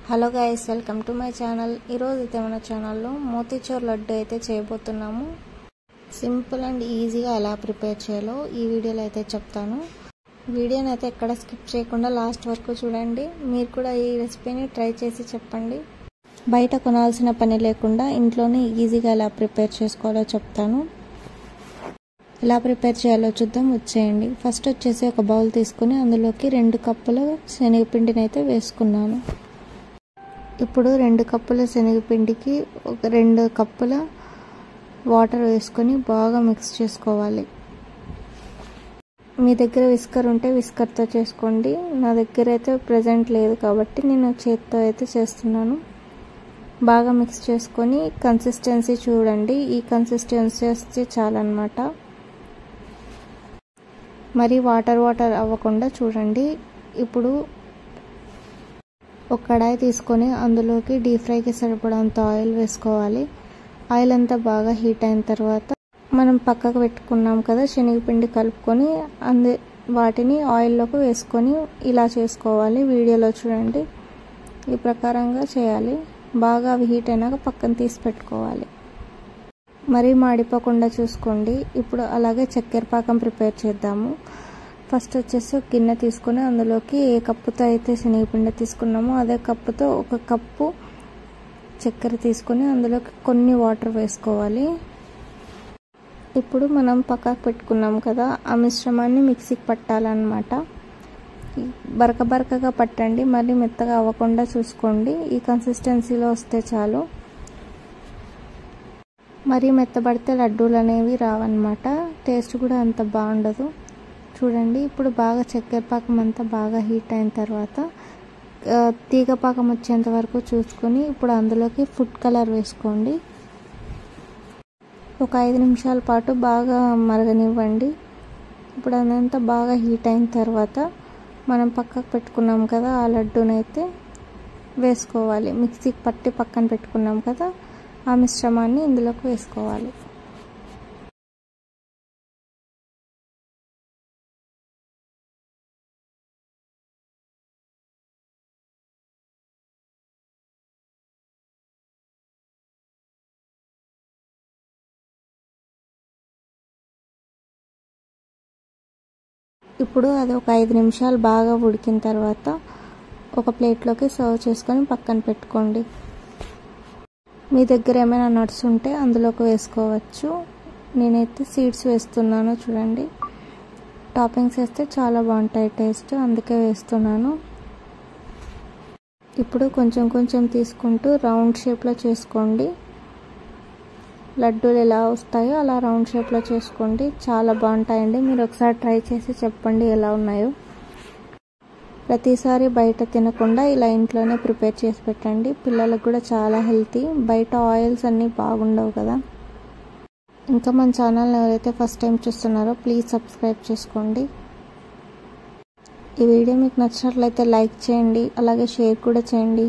Hello guys, welcome to my channel. ఈరోజు అయితే మన ఛానల్లో మోతీచూర్ లడ్డు అయితే చేయబోతున్నాము. సింపుల్ అండ్ ఈజీగా ఎలా ప్రిపేర్ చేయాలో ఈ వీడియోలో అయితే చెప్తాను. వీడియోని అయితే ఎక్కడ స్కిప్ చేయకుండా లాస్ట్ వరకు చూడండి. మీరు కూడా ఈ రెసిపీని ట్రై చేసి చెప్పండి. బయట కొనాల్సిన పని లేకుండా ఇంట్లోనే ఈజీగా ఎలా ప్రిపేర్ చేసుకోవాలో చెప్తాను. ఎలా ప్రిపేర్ చేయాలో చూద్దాం, వచ్చేయండి. ఫస్ట్ వచ్చేసి ఒక బౌల్ తీసుకుని అందులోకి 2 కప్పుల శనగపిండిని అయితే వేసుకున్నాను. ఇప్పుడు 2 కప్పుల శనగపిండికి ఒక 2 కప్పుల వాటర్ వేసుకొని బాగా మిక్స్ చేసుకోవాలి. మీ దగ్గర విస్కర్ ఉంటే విస్కర్తో చేసుకోండి. నా దగ్గర అయితే ప్రెజెంట్ లేదు కాబట్టి నేను చేత్తో అయితే చేస్తున్నాను. బాగా మిక్స్ చేసుకొని కన్సిస్టెన్సీ చూడండి. ఈ కన్సిస్టెన్సీ వస్తే చాలన్నమాట. మరి వాటర్ అవ్వకుండా చూడండి. ఇప్పుడు ఒక కడాయి తీసుకొని అందులోకి డీప్ ఫ్రైకి సరిపడంత ఆయిల్ వేసుకోవాలి. ఆయిల్ అంతా బాగా హీట్ అయిన తర్వాత మనం పక్కకు పెట్టుకున్నాం కదా శనగపిండి కలుపుకొని వాటిని ఆయిల్లోకి వేసుకొని ఇలా చేసుకోవాలి. వీడియోలో చూడండి, ఈ ప్రకారంగా చేయాలి. బాగా అవి హీట్ అయినాక పక్కన తీసి పెట్టుకోవాలి. మరీ మాడిపోకుండా చూసుకోండి. ఇప్పుడు అలాగే చక్కెర పాకం ప్రిపేర్ చేద్దాము. ఫస్ట్ వచ్చేసి ఒక గిన్నె తీసుకొని అందులోకి ఏ కప్పుతో అయితే శనగపిండి తీసుకున్నామో అదే కప్పుతో 1 కప్పు చక్కెర తీసుకొని అందులోకి కొన్ని వాటర్ వేసుకోవాలి. ఇప్పుడు మనం పక్కకు పెట్టుకున్నాం కదా, ఆ మిశ్రమాన్ని మిక్సీకి పట్టాలన్నమాట. బరకగా పట్టండి, మరి మెత్తగా అవ్వకుండా చూసుకోండి. ఈ కన్సిస్టెన్సీలో వస్తే చాలు. మరీ మెత్తబడితే లడ్డూలు అనేవి రావన్నమాట. టేస్ట్ కూడా అంత బాగుండదు. చూడండి, ఇప్పుడు బాగా చక్కెర పాకం అంతా బాగా హీట్ అయిన తర్వాత తీగ పాకం వచ్చేంత వరకు చూసుకొని ఇప్పుడు అందులోకి ఫుడ్ కలర్ వేసుకోండి. ఒక 5 నిమిషాల పాటు బాగా మరగనివ్వండి. ఇప్పుడు అదంతా బాగా హీట్ అయిన తర్వాత మనం పక్కకు పెట్టుకున్నాం కదా ఆ లడ్డూనైతే వేసుకోవాలి. మిక్సీకి పట్టి పక్కన పెట్టుకున్నాం కదా ఆ మిశ్రమాన్ని ఇందులోకి వేసుకోవాలి. ఇప్పుడు అది ఒక 5 నిమిషాలు బాగా ఉడికిన తర్వాత ఒక ప్లేట్లోకి సర్వ్ చేసుకొని పక్కన పెట్టుకోండి. మీ దగ్గర ఏమైనా నట్స్ ఉంటే అందులోకి వేసుకోవచ్చు. నేనైతే సీడ్స్ వేస్తున్నాను. చూడండి, టాపింగ్స్ వేస్తే చాలా బాగుంటాయి టేస్ట్, అందుకే వేస్తున్నాను. ఇప్పుడు కొంచెం తీసుకుంటూ రౌండ్ షేప్లో చేసుకోండి. లడ్డూలు ఎలా వస్తాయో అలా రౌండ్ షేప్లో చేసుకోండి. చాలా బాగుంటాయండి. మీరు ఒకసారి ట్రై చేసి చెప్పండి ఎలా ఉన్నాయో. ప్రతిసారి బయట తినకుండా ఇలా ఇంట్లోనే ప్రిపేర్ చేసి పెట్టండి. పిల్లలకు కూడా చాలా హెల్తీ. బయట ఆయిల్స్ అన్నీ బాగుండవు కదా. ఇంకా మన ఛానల్ని ఎవరైతే ఫస్ట్ టైం చూస్తున్నారో ప్లీజ్ సబ్స్క్రైబ్ చేసుకోండి. ఈ వీడియో మీకు నచ్చినట్లయితే లైక్ చేయండి, అలాగే షేర్ కూడా చేయండి.